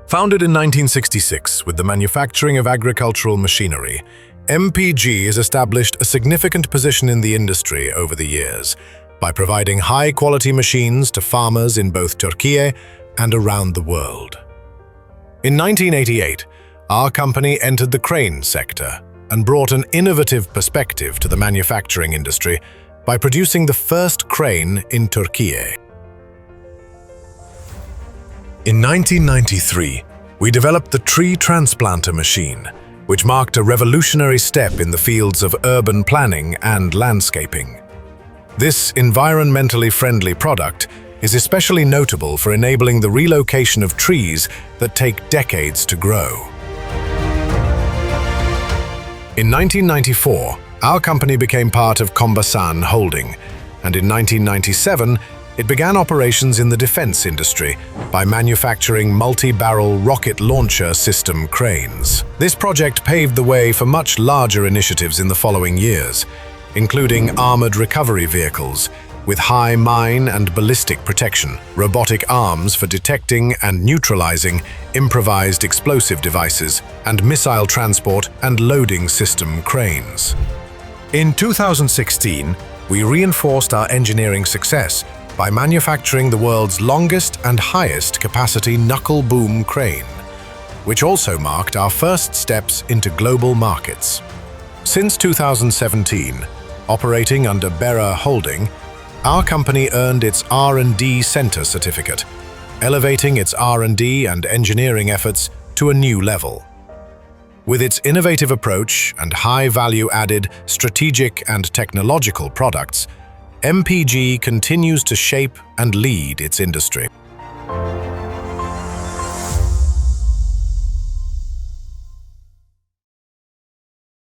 Founded in 1966 with the manufacturing of agricultural machinery, MPG has established a significant position in the industry over the years by providing high-quality machines to farmers in both Türkiye and around the world. In 1988, our company entered the crane sector and brought an innovative perspective to the manufacturing industry by producing the first crane in Türkiye. In 1993, we developed the tree transplanter machine, which marked a revolutionary step in the fields of urban planning and landscaping. This environmentally friendly product is especially notable for enabling the relocation of trees that take decades to grow. In 1994, our company became part of Kombassan Holding, and in 1997, it began operations in the defense industry by manufacturing multi-barrel rocket launcher system cranes. This project paved the way for much larger initiatives in the following years, including armored recovery vehicles with high mine and ballistic protection, robotic arms for detecting and neutralizing improvised explosive devices, and missile transport and loading system cranes. In 2016, we reinforced our engineering success by manufacturing the world's longest and highest capacity knuckle boom crane, which also marked our first steps into global markets. Since 2017, operating under MBRL Holding, our company earned its R&D Center certificate, elevating its R&D and engineering efforts to a new level. With its innovative approach and high value-added strategic and technological products, MPG continues to shape and lead its industry.